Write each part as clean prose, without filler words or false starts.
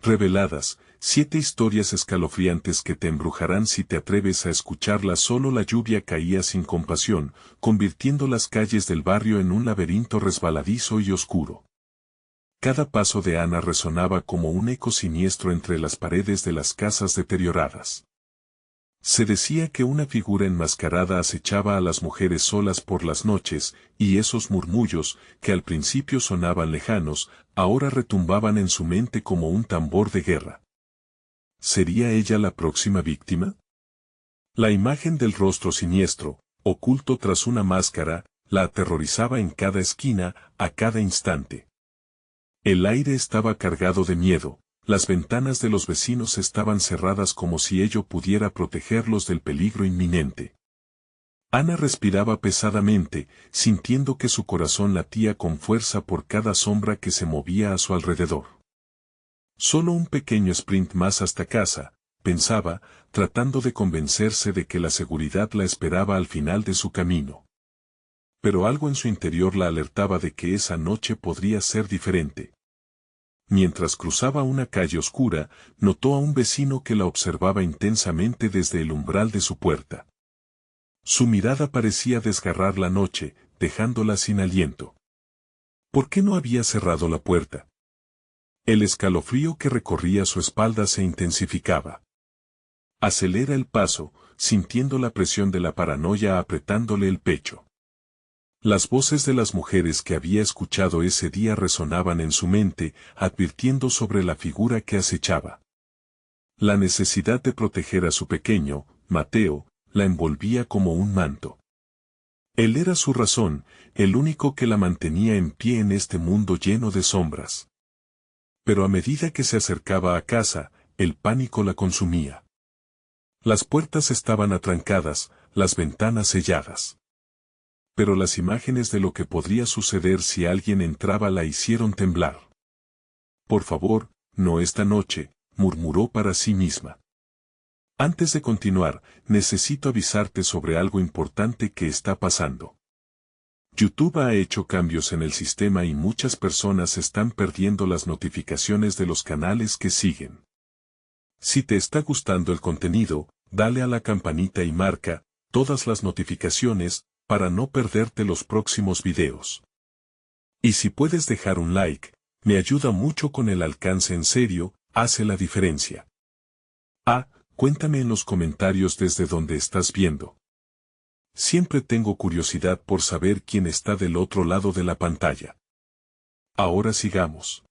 Reveladas, 7 historias escalofriantes que te embrujarán si te atreves a escucharlas. Solo la lluvia caía sin compasión, convirtiendo las calles del barrio en un laberinto resbaladizo y oscuro. Cada paso de Ana resonaba como un eco siniestro entre las paredes de las casas deterioradas. Se decía que una figura enmascarada acechaba a las mujeres solas por las noches, y esos murmullos, que al principio sonaban lejanos, ahora retumbaban en su mente como un tambor de guerra. ¿Sería ella la próxima víctima? La imagen del rostro siniestro, oculto tras una máscara, la aterrorizaba en cada esquina, a cada instante. El aire estaba cargado de miedo. Las ventanas de los vecinos estaban cerradas como si ello pudiera protegerlos del peligro inminente. Ana respiraba pesadamente, sintiendo que su corazón latía con fuerza por cada sombra que se movía a su alrededor. Solo un pequeño sprint más hasta casa, pensaba, tratando de convencerse de que la seguridad la esperaba al final de su camino. Pero algo en su interior la alertaba de que esa noche podría ser diferente. Mientras cruzaba una calle oscura, notó a un vecino que la observaba intensamente desde el umbral de su puerta. Su mirada parecía desgarrar la noche, dejándola sin aliento. ¿Por qué no había cerrado la puerta? El escalofrío que recorría su espalda se intensificaba. Acelera el paso, sintiendo la presión de la paranoia apretándole el pecho. Las voces de las mujeres que había escuchado ese día resonaban en su mente, advirtiendo sobre la figura que acechaba. La necesidad de proteger a su pequeño, Mateo, la envolvía como un manto. Él era su razón, el único que la mantenía en pie en este mundo lleno de sombras. Pero a medida que se acercaba a casa, el pánico la consumía. Las puertas estaban atrancadas, las ventanas selladas. Pero las imágenes de lo que podría suceder si alguien entraba la hicieron temblar. Por favor, no esta noche, murmuró para sí misma. Antes de continuar, necesito avisarte sobre algo importante que está pasando. YouTube ha hecho cambios en el sistema y muchas personas están perdiendo las notificaciones de los canales que siguen. Si te está gustando el contenido, dale a la campanita y marca todas las notificaciones, para no perderte los próximos videos. Y si puedes dejar un like, me ayuda mucho con el alcance. En serio, hace la diferencia. Cuéntame en los comentarios desde donde estás viendo. Siempre tengo curiosidad por saber quién está del otro lado de la pantalla. Ahora sigamos.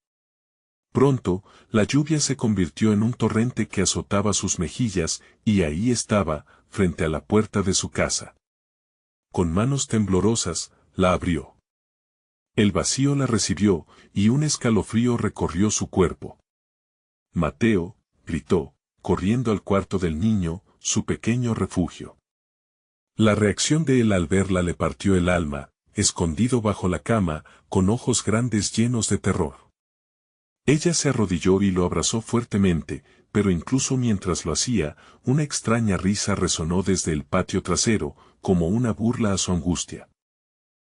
Pronto, la lluvia se convirtió en un torrente que azotaba sus mejillas, y ahí estaba, frente a la puerta de su casa. Con manos temblorosas, la abrió. El vacío la recibió, y un escalofrío recorrió su cuerpo. Mateo, gritó, corriendo al cuarto del niño, su pequeño refugio. La reacción de él al verla le partió el alma, escondido bajo la cama, con ojos grandes llenos de terror. Ella se arrodilló y lo abrazó fuertemente, pero incluso mientras lo hacía, una extraña risa resonó desde el patio trasero, como una burla a su angustia.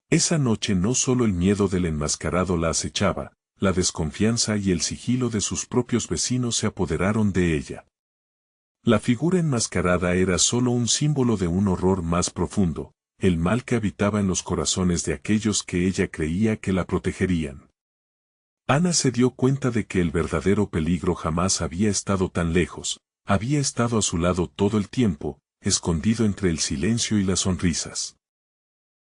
Esa noche no solo el miedo del enmascarado la acechaba, la desconfianza y el sigilo de sus propios vecinos se apoderaron de ella. La figura enmascarada era solo un símbolo de un horror más profundo, el mal que habitaba en los corazones de aquellos que ella creía que la protegerían. Ana se dio cuenta de que el verdadero peligro jamás había estado tan lejos, había estado a su lado todo el tiempo, escondido entre el silencio y las sonrisas.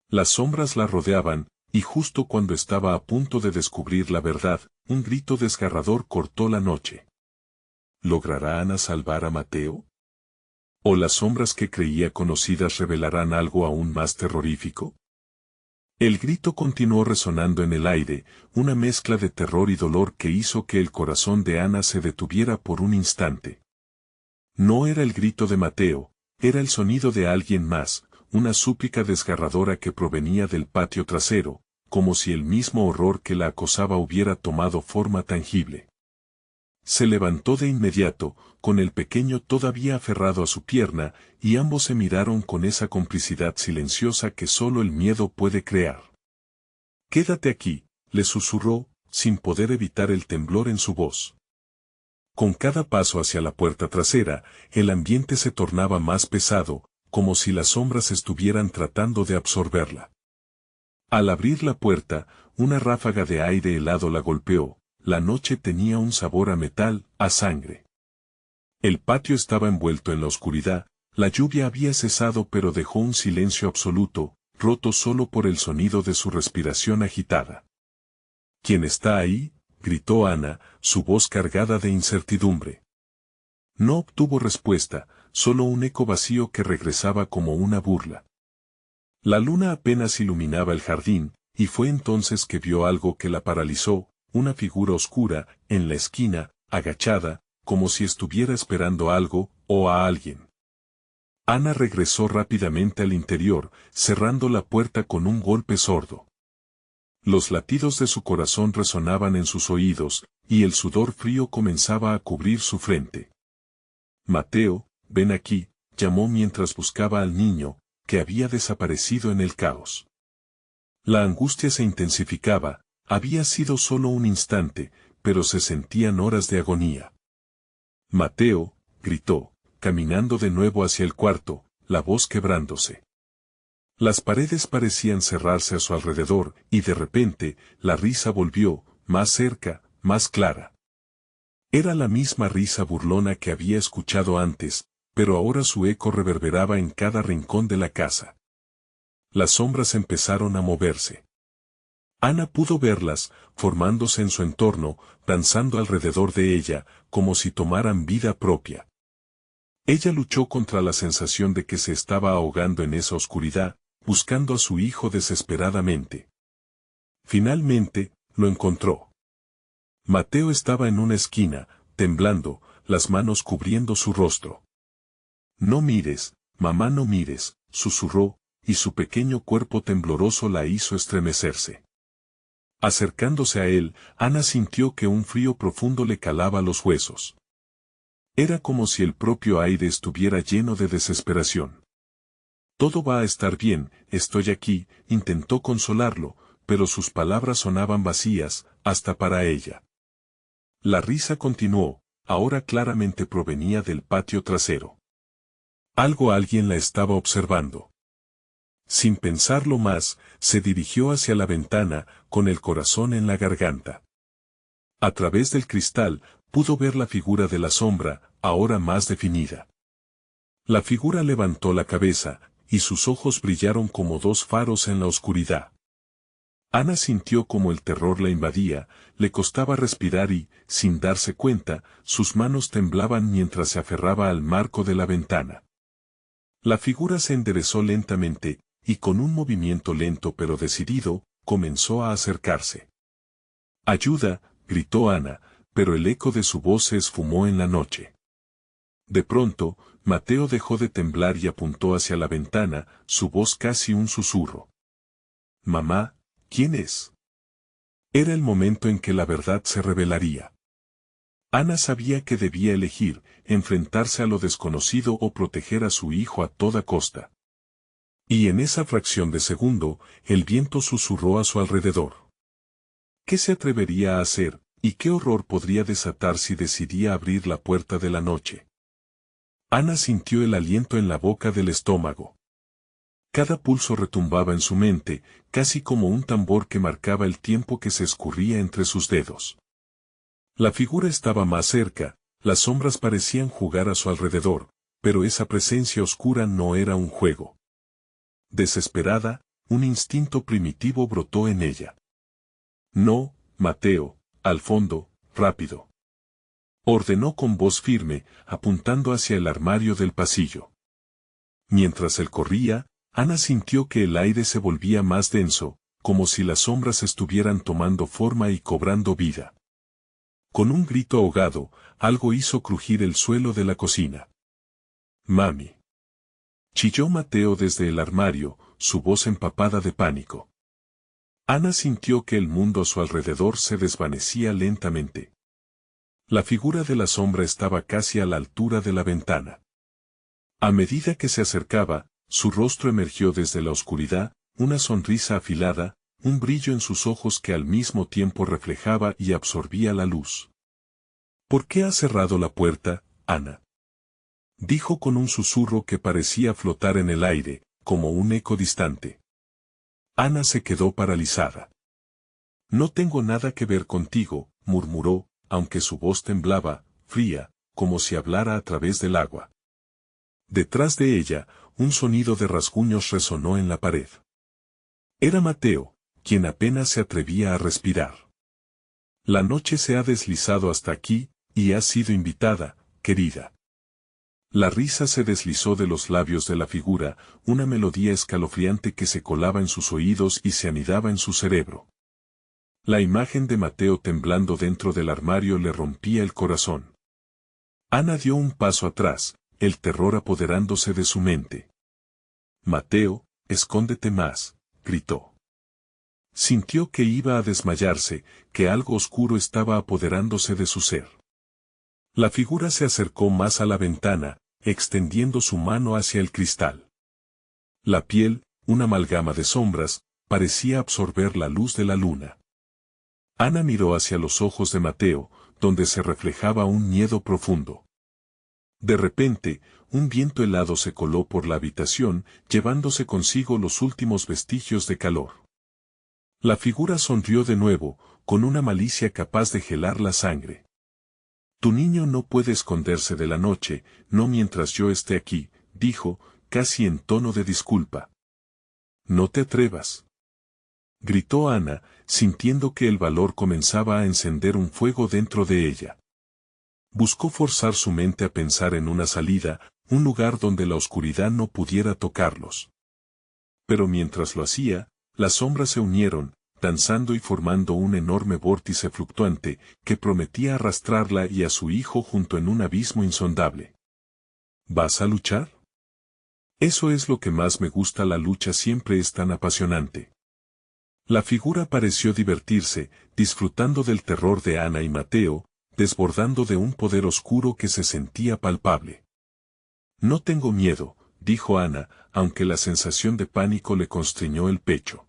Las sombras la rodeaban, y justo cuando estaba a punto de descubrir la verdad, un grito desgarrador cortó la noche. ¿Logrará Ana salvar a Mateo? ¿O las sombras que creía conocidas revelarán algo aún más terrorífico? El grito continuó resonando en el aire, una mezcla de terror y dolor que hizo que el corazón de Ana se detuviera por un instante. No era el grito de Mateo, era el sonido de alguien más, una súplica desgarradora que provenía del patio trasero, como si el mismo horror que la acosaba hubiera tomado forma tangible. Se levantó de inmediato, con el pequeño todavía aferrado a su pierna, y ambos se miraron con esa complicidad silenciosa que solo el miedo puede crear. «Quédate aquí», le susurró, sin poder evitar el temblor en su voz. Con cada paso hacia la puerta trasera, el ambiente se tornaba más pesado, como si las sombras estuvieran tratando de absorberla. Al abrir la puerta, una ráfaga de aire helado la golpeó. La noche tenía un sabor a metal, a sangre. El patio estaba envuelto en la oscuridad, la lluvia había cesado pero dejó un silencio absoluto, roto solo por el sonido de su respiración agitada. ¿Quién está ahí?, gritó Ana, su voz cargada de incertidumbre. No obtuvo respuesta, solo un eco vacío que regresaba como una burla. La luna apenas iluminaba el jardín, y fue entonces que vio algo que la paralizó, una figura oscura, en la esquina, agachada, como si estuviera esperando algo, o a alguien. Ana regresó rápidamente al interior, cerrando la puerta con un golpe sordo. Los latidos de su corazón resonaban en sus oídos, y el sudor frío comenzaba a cubrir su frente. Mateo, ven aquí, llamó mientras buscaba al niño, que había desaparecido en el caos. La angustia se intensificaba, había sido solo un instante, pero se sentían horas de agonía. Mateo, gritó, caminando de nuevo hacia el cuarto, la voz quebrándose. Las paredes parecían cerrarse a su alrededor, y de repente, la risa volvió, más cerca, más clara. Era la misma risa burlona que había escuchado antes, pero ahora su eco reverberaba en cada rincón de la casa. Las sombras empezaron a moverse. Ana pudo verlas, formándose en su entorno, danzando alrededor de ella, como si tomaran vida propia. Ella luchó contra la sensación de que se estaba ahogando en esa oscuridad, buscando a su hijo desesperadamente. Finalmente, lo encontró. Mateo estaba en una esquina, temblando, las manos cubriendo su rostro. No mires, mamá, no mires, susurró, y su pequeño cuerpo tembloroso la hizo estremecerse. Acercándose a él, Ana sintió que un frío profundo le calaba los huesos. Era como si el propio aire estuviera lleno de desesperación. Todo va a estar bien, estoy aquí, intentó consolarlo, pero sus palabras sonaban vacías, hasta para ella. La risa continuó, ahora claramente provenía del patio trasero. Alguien la estaba observando. Sin pensarlo más, se dirigió hacia la ventana, con el corazón en la garganta. A través del cristal, pudo ver la figura de la sombra, ahora más definida. La figura levantó la cabeza, y sus ojos brillaron como dos faros en la oscuridad. Ana sintió como el terror la invadía, le costaba respirar y, sin darse cuenta, sus manos temblaban mientras se aferraba al marco de la ventana. La figura se enderezó lentamente, y con un movimiento lento pero decidido, comenzó a acercarse. «¡Ayuda!», gritó Ana, pero el eco de su voz se esfumó en la noche. De pronto, Mateo dejó de temblar y apuntó hacia la ventana, su voz casi un susurro. «Mamá, ¿quién es?». Era el momento en que la verdad se revelaría. Ana sabía que debía elegir, enfrentarse a lo desconocido o proteger a su hijo a toda costa. Y en esa fracción de segundo, el viento susurró a su alrededor. ¿Qué se atrevería a hacer, y qué horror podría desatar si decidía abrir la puerta de la noche? Ana sintió el aliento en la boca del estómago. Cada pulso retumbaba en su mente, casi como un tambor que marcaba el tiempo que se escurría entre sus dedos. La figura estaba más cerca, las sombras parecían jugar a su alrededor, pero esa presencia oscura no era un juego. Desesperada, un instinto primitivo brotó en ella. «No, Mateo, al fondo, rápido», ordenó con voz firme, apuntando hacia el armario del pasillo. Mientras él corría, Ana sintió que el aire se volvía más denso, como si las sombras estuvieran tomando forma y cobrando vida. Con un grito ahogado, algo hizo crujir el suelo de la cocina. «Mami», chilló Mateo desde el armario, su voz empapada de pánico. Ana sintió que el mundo a su alrededor se desvanecía lentamente. La figura de la sombra estaba casi a la altura de la ventana. A medida que se acercaba, su rostro emergió desde la oscuridad, una sonrisa afilada, un brillo en sus ojos que al mismo tiempo reflejaba y absorbía la luz. ¿Por qué has cerrado la puerta, Ana? Dijo con un susurro que parecía flotar en el aire, como un eco distante. Ana se quedó paralizada. No tengo nada que ver contigo, murmuró, aunque su voz temblaba, fría, como si hablara a través del agua. Detrás de ella, un sonido de rasguños resonó en la pared. Era Mateo, quien apenas se atrevía a respirar. La noche se ha deslizado hasta aquí, y has sido invitada, querida. La risa se deslizó de los labios de la figura, una melodía escalofriante que se colaba en sus oídos y se anidaba en su cerebro. La imagen de Mateo temblando dentro del armario le rompía el corazón. Ana dio un paso atrás, el terror apoderándose de su mente. Mateo, escóndete más, gritó. Sintió que iba a desmayarse, que algo oscuro estaba apoderándose de su ser. La figura se acercó más a la ventana, extendiendo su mano hacia el cristal. La piel, una amalgama de sombras, parecía absorber la luz de la luna. Ana miró hacia los ojos de Mateo, donde se reflejaba un miedo profundo. De repente, un viento helado se coló por la habitación, llevándose consigo los últimos vestigios de calor. La figura sonrió de nuevo, con una malicia capaz de gelar la sangre. Tu niño no puede esconderse de la noche, no mientras yo esté aquí, dijo, casi en tono de disculpa. No te atrevas. Gritó Ana, sintiendo que el valor comenzaba a encender un fuego dentro de ella. Buscó forzar su mente a pensar en una salida, un lugar donde la oscuridad no pudiera tocarlos. Pero mientras lo hacía, las sombras se unieron, danzando y formando un enorme vórtice fluctuante, que prometía arrastrarla y a su hijo junto en un abismo insondable. ¿Vas a luchar? Eso es lo que más me gusta, la lucha siempre es tan apasionante. La figura pareció divertirse, disfrutando del terror de Ana y Mateo, desbordando de un poder oscuro que se sentía palpable. No tengo miedo, dijo Ana, aunque la sensación de pánico le constriñó el pecho.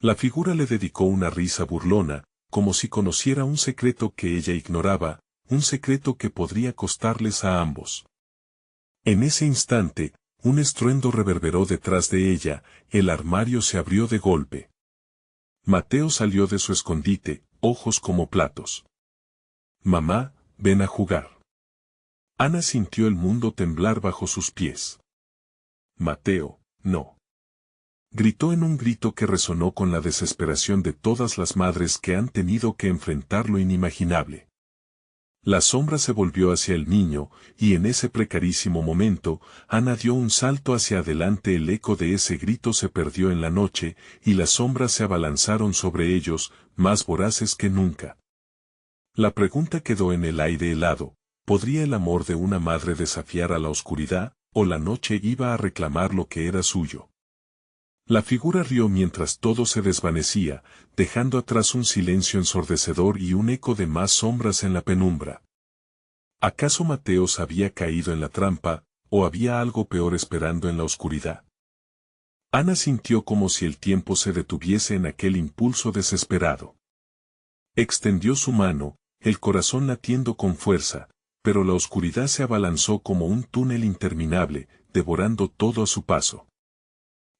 La figura le dedicó una risa burlona, como si conociera un secreto que ella ignoraba, un secreto que podría costarles a ambos. En ese instante, un estruendo reverberó detrás de ella, el armario se abrió de golpe. Mateo salió de su escondite, ojos como platos. Mamá, ven a jugar. Ana sintió el mundo temblar bajo sus pies. Mateo, no. Gritó en un grito que resonó con la desesperación de todas las madres que han tenido que enfrentar lo inimaginable. La sombra se volvió hacia el niño, y en ese precarísimo momento, Ana dio un salto hacia adelante. El eco de ese grito se perdió en la noche, y las sombras se abalanzaron sobre ellos, más voraces que nunca. La pregunta quedó en el aire helado: ¿podría el amor de una madre desafiar a la oscuridad, o la noche iba a reclamar lo que era suyo? La figura rió mientras todo se desvanecía, dejando atrás un silencio ensordecedor y un eco de más sombras en la penumbra. ¿Acaso Mateos había caído en la trampa, o había algo peor esperando en la oscuridad? Ana sintió como si el tiempo se detuviese en aquel impulso desesperado. Extendió su mano, el corazón latiendo con fuerza, pero la oscuridad se abalanzó como un túnel interminable, devorando todo a su paso.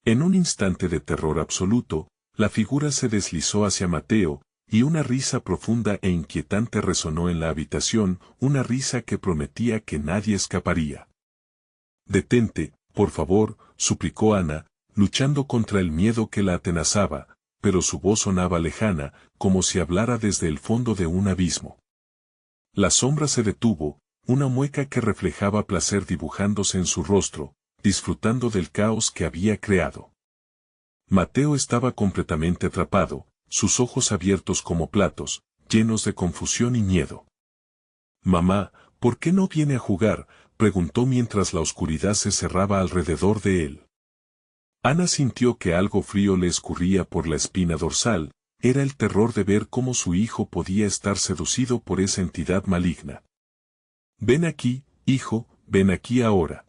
En un instante de terror absoluto, la figura se deslizó hacia Mateo, y una risa profunda e inquietante resonó en la habitación, una risa que prometía que nadie escaparía. Detente, por favor, suplicó Ana, luchando contra el miedo que la atenazaba, pero su voz sonaba lejana, como si hablara desde el fondo de un abismo. La sombra se detuvo, una mueca que reflejaba placer dibujándose en su rostro, disfrutando del caos que había creado. Mateo estaba completamente atrapado, sus ojos abiertos como platos, llenos de confusión y miedo. Mamá, ¿por qué no viene a jugar?, preguntó mientras la oscuridad se cerraba alrededor de él. Ana sintió que algo frío le escurría por la espina dorsal, era el terror de ver cómo su hijo podía estar seducido por esa entidad maligna. Ven aquí, hijo, ven aquí ahora.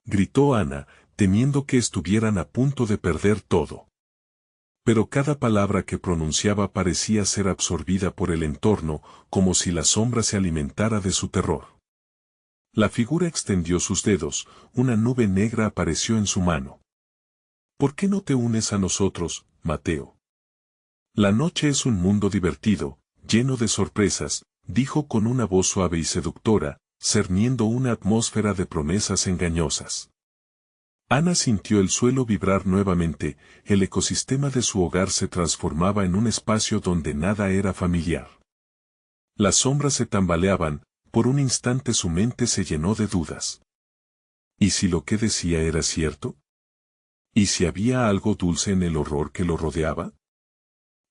Gritó Ana, temiendo que estuvieran a punto de perder todo. Pero cada palabra que pronunciaba parecía ser absorbida por el entorno, como si la sombra se alimentara de su terror. La figura extendió sus dedos, una nube negra apareció en su mano. ¿Por qué no te unes a nosotros, Mateo? La noche es un mundo divertido, lleno de sorpresas, dijo con una voz suave y seductora, cerniendo una atmósfera de promesas engañosas. Ana sintió el suelo vibrar nuevamente, el ecosistema de su hogar se transformaba en un espacio donde nada era familiar. Las sombras se tambaleaban, por un instante su mente se llenó de dudas. ¿Y si lo que decía era cierto? ¿Y si había algo dulce en el horror que lo rodeaba?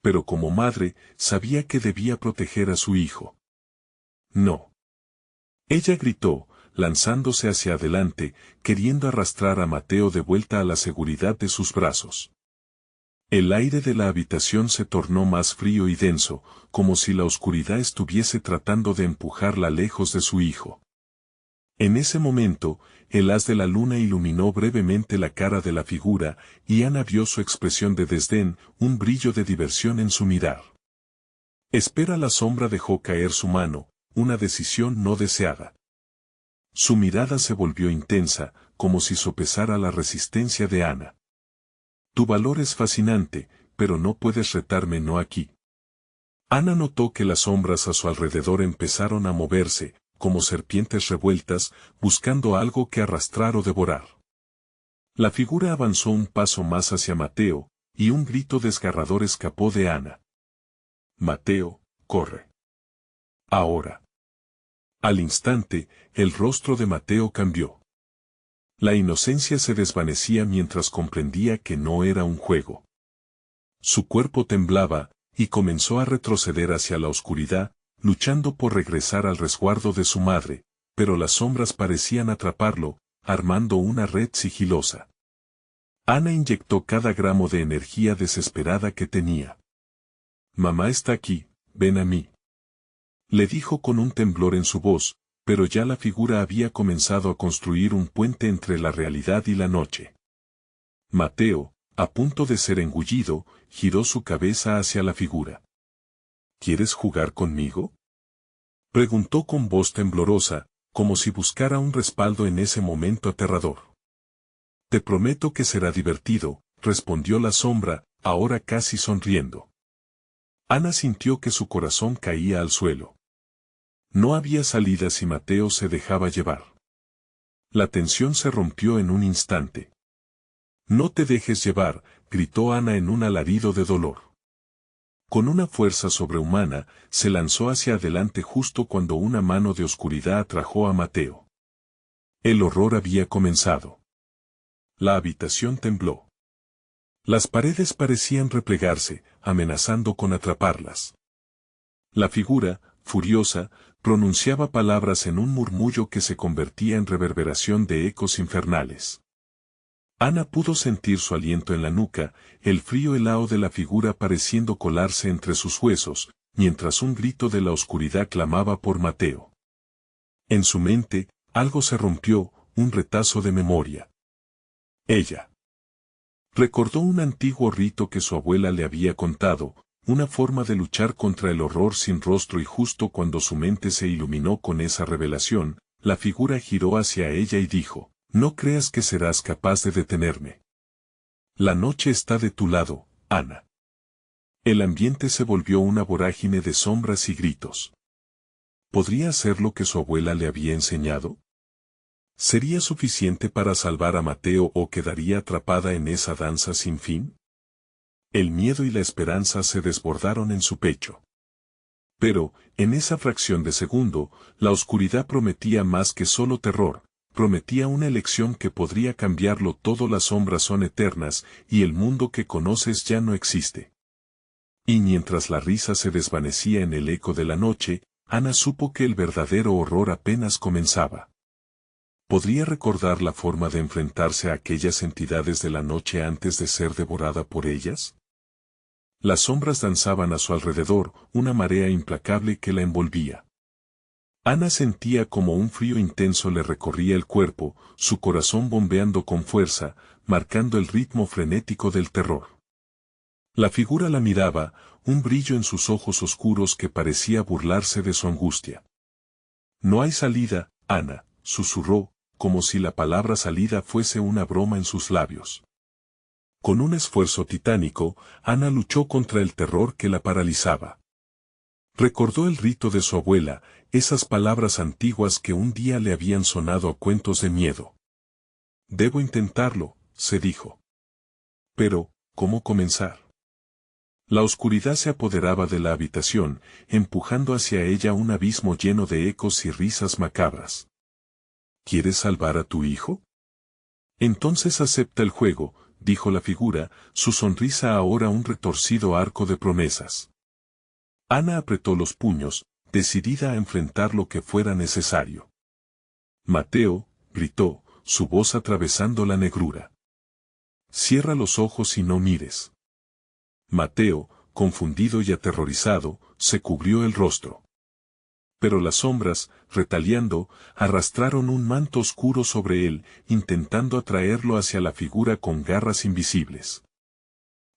Pero como madre, sabía que debía proteger a su hijo. No. Ella gritó, lanzándose hacia adelante, queriendo arrastrar a Mateo de vuelta a la seguridad de sus brazos. El aire de la habitación se tornó más frío y denso, como si la oscuridad estuviese tratando de empujarla lejos de su hijo. En ese momento, el haz de la luna iluminó brevemente la cara de la figura, y Ana vio su expresión de desdén, un brillo de diversión en su mirar. Espera, la sombra dejó caer su mano, una decisión no deseada. Su mirada se volvió intensa, como si sopesara la resistencia de Ana. Tu valor es fascinante, pero no puedes retarme no aquí. Ana notó que las sombras a su alrededor empezaron a moverse, como serpientes revueltas, buscando algo que arrastrar o devorar. La figura avanzó un paso más hacia Mateo, y un grito desgarrador escapó de Ana. Mateo, corre. Ahora. Al instante, el rostro de Mateo cambió. La inocencia se desvanecía mientras comprendía que no era un juego. Su cuerpo temblaba, y comenzó a retroceder hacia la oscuridad, luchando por regresar al resguardo de su madre, pero las sombras parecían atraparlo, armando una red sigilosa. Ana inyectó cada gramo de energía desesperada que tenía. Mamá está aquí, ven a mí. Le dijo con un temblor en su voz, pero ya la figura había comenzado a construir un puente entre la realidad y la noche. Mateo, a punto de ser engullido, giró su cabeza hacia la figura. ¿Quieres jugar conmigo?, preguntó con voz temblorosa, como si buscara un respaldo en ese momento aterrador. Te prometo que será divertido, respondió la sombra, ahora casi sonriendo. Ana sintió que su corazón caía al suelo. No había salida si Mateo se dejaba llevar. La tensión se rompió en un instante. No te dejes llevar, gritó Ana en un alarido de dolor. Con una fuerza sobrehumana, se lanzó hacia adelante justo cuando una mano de oscuridad atrajo a Mateo. El horror había comenzado. La habitación tembló. Las paredes parecían replegarse, amenazando con atraparlas. La figura, furiosa, pronunciaba palabras en un murmullo que se convertía en reverberación de ecos infernales. Ana pudo sentir su aliento en la nuca, el frío helado de la figura pareciendo colarse entre sus huesos, mientras un grito de la oscuridad clamaba por Mateo. En su mente, algo se rompió, un retazo de memoria. Ella recordó un antiguo rito que su abuela le había contado, una forma de luchar contra el horror sin rostro, y justo cuando su mente se iluminó con esa revelación, la figura giró hacia ella y dijo: no creas que serás capaz de detenerme. La noche está de tu lado, Ana. El ambiente se volvió una vorágine de sombras y gritos. ¿Podría hacer lo que su abuela le había enseñado? ¿Sería suficiente para salvar a Mateo o quedaría atrapada en esa danza sin fin? El miedo y la esperanza se desbordaron en su pecho. Pero, en esa fracción de segundo, la oscuridad prometía más que solo terror. Prometía una elección que podría cambiarlo todo. Las sombras son eternas, y el mundo que conoces ya no existe. Y mientras la risa se desvanecía en el eco de la noche, Ana supo que el verdadero horror apenas comenzaba. ¿Podría recordar la forma de enfrentarse a aquellas entidades de la noche antes de ser devorada por ellas? Las sombras danzaban a su alrededor, una marea implacable que la envolvía. Ana sentía como un frío intenso le recorría el cuerpo, su corazón bombeando con fuerza, marcando el ritmo frenético del terror. La figura la miraba, un brillo en sus ojos oscuros que parecía burlarse de su angustia. No hay salida, Ana, susurró, como si la palabra salida fuese una broma en sus labios. Con un esfuerzo titánico, Ana luchó contra el terror que la paralizaba. Recordó el rito de su abuela, esas palabras antiguas que un día le habían sonado a cuentos de miedo. Debo intentarlo, se dijo. Pero, ¿cómo comenzar? La oscuridad se apoderaba de la habitación, empujando hacia ella un abismo lleno de ecos y risas macabras. ¿Quieres salvar a tu hijo? Entonces acepta el juego, dijo la figura, su sonrisa ahora un retorcido arco de promesas. Ana apretó los puños, decidida a enfrentar lo que fuera necesario. Mateo, gritó, su voz atravesando la negrura. Cierra los ojos y no mires. Mateo, confundido y aterrorizado, se cubrió el rostro. Pero las sombras, retaliando, arrastraron un manto oscuro sobre él, intentando atraerlo hacia la figura con garras invisibles.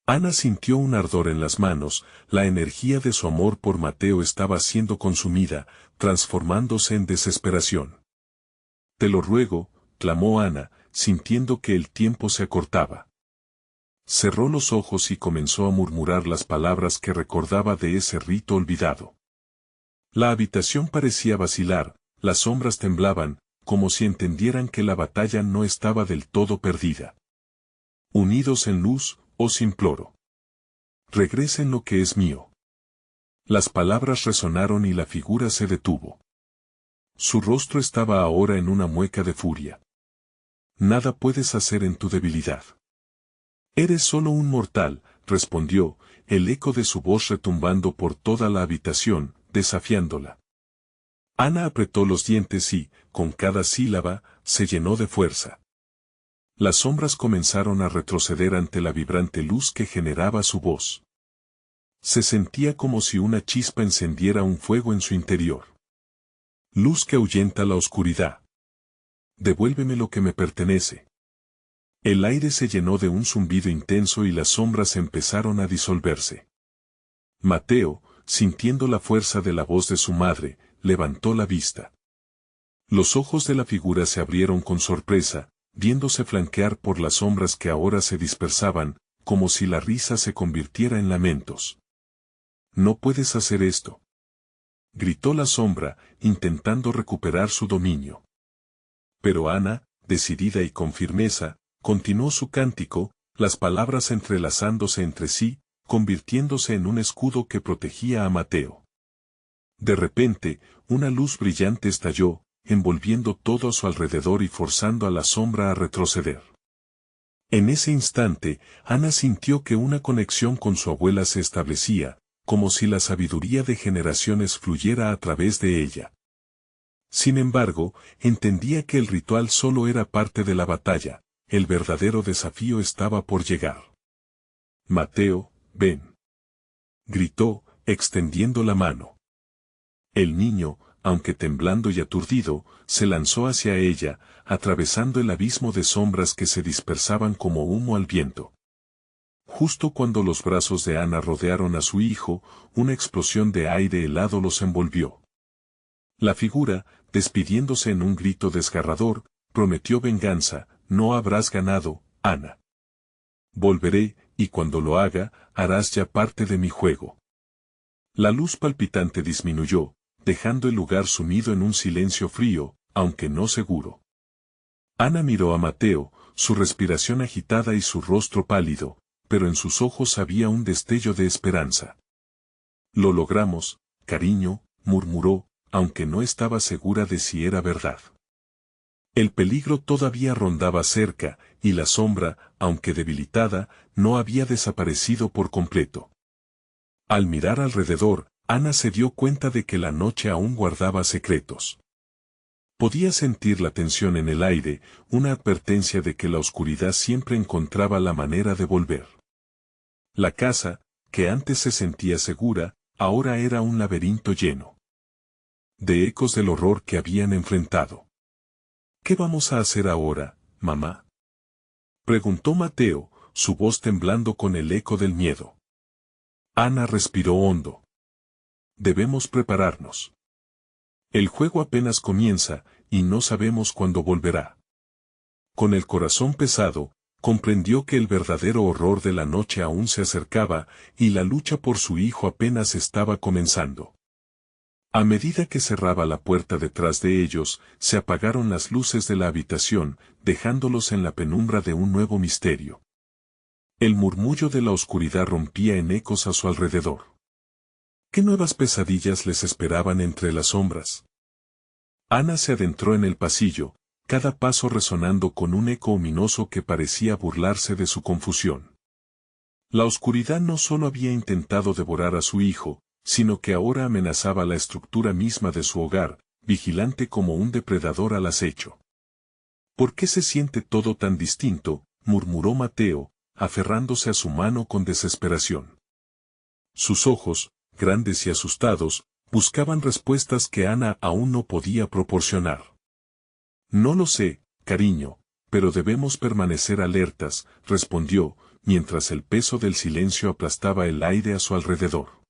Ana sintió un ardor en las manos, la energía de su amor por Mateo estaba siendo consumida, transformándose en desesperación. Te lo ruego, clamó Ana, sintiendo que el tiempo se acortaba. Cerró los ojos y comenzó a murmurar las palabras que recordaba de ese rito olvidado. La habitación parecía vacilar, las sombras temblaban, como si entendieran que la batalla no estaba del todo perdida. Unidos en luz, os imploro. Regresen lo que es mío. Las palabras resonaron y la figura se detuvo. Su rostro estaba ahora en una mueca de furia. Nada puedes hacer en tu debilidad. Eres solo un mortal, respondió, el eco de su voz retumbando por toda la habitación, desafiándola. Ana apretó los dientes y, con cada sílaba, se llenó de fuerza. Las sombras comenzaron a retroceder ante la vibrante luz que generaba su voz. Se sentía como si una chispa encendiera un fuego en su interior. Luz que ahuyenta la oscuridad. Devuélveme lo que me pertenece. El aire se llenó de un zumbido intenso y las sombras empezaron a disolverse. Mateo, sintiendo la fuerza de la voz de su madre, levantó la vista. Los ojos de la figura se abrieron con sorpresa, viéndose flanquear por las sombras que ahora se dispersaban, como si la risa se convirtiera en lamentos. No puedes hacer esto. Gritó la sombra, intentando recuperar su dominio. Pero Ana, decidida y con firmeza, continuó su cántico, las palabras entrelazándose entre sí, convirtiéndose en un escudo que protegía a Mateo. De repente, una luz brillante estalló, envolviendo todo a su alrededor y forzando a la sombra a retroceder. En ese instante, Ana sintió que una conexión con su abuela se establecía, como si la sabiduría de generaciones fluyera a través de ella. Sin embargo, entendía que el ritual solo era parte de la batalla, el verdadero desafío estaba por llegar. Mateo, ven. Gritó, extendiendo la mano. El niño, aunque temblando y aturdido, se lanzó hacia ella, atravesando el abismo de sombras que se dispersaban como humo al viento. Justo cuando los brazos de Ana rodearon a su hijo, una explosión de aire helado los envolvió. La figura, despidiéndose en un grito desgarrador, prometió venganza, no habrás ganado, Ana. Volveré, y cuando lo haga, harás ya parte de mi juego. La luz palpitante disminuyó, dejando el lugar sumido en un silencio frío, aunque no seguro. Ana miró a Mateo, su respiración agitada y su rostro pálido, pero en sus ojos había un destello de esperanza. Lo logramos, cariño, murmuró, aunque no estaba segura de si era verdad. El peligro todavía rondaba cerca, y la sombra, aunque debilitada, no había desaparecido por completo. Al mirar alrededor, Ana se dio cuenta de que la noche aún guardaba secretos. Podía sentir la tensión en el aire, una advertencia de que la oscuridad siempre encontraba la manera de volver. La casa, que antes se sentía segura, ahora era un laberinto lleno de ecos del horror que habían enfrentado. ¿Qué vamos a hacer ahora, mamá? Preguntó Mateo, su voz temblando con el eco del miedo. Ana respiró hondo. Debemos prepararnos. El juego apenas comienza, y no sabemos cuándo volverá. Con el corazón pesado, comprendió que el verdadero horror de la noche aún se acercaba, y la lucha por su hijo apenas estaba comenzando. A medida que cerraba la puerta detrás de ellos, se apagaron las luces de la habitación, dejándolos en la penumbra de un nuevo misterio. El murmullo de la oscuridad rompía en ecos a su alrededor. ¿Qué nuevas pesadillas les esperaban entre las sombras? Ana se adentró en el pasillo, cada paso resonando con un eco ominoso que parecía burlarse de su confusión. La oscuridad no solo había intentado devorar a su hijo, sino que ahora amenazaba la estructura misma de su hogar, vigilante como un depredador al acecho. ¿Por qué se siente todo tan distinto?, murmuró Mateo, aferrándose a su mano con desesperación. Sus ojos, grandes y asustados, buscaban respuestas que Ana aún no podía proporcionar. No lo sé, cariño, pero debemos permanecer alertas, respondió, mientras el peso del silencio aplastaba el aire a su alrededor.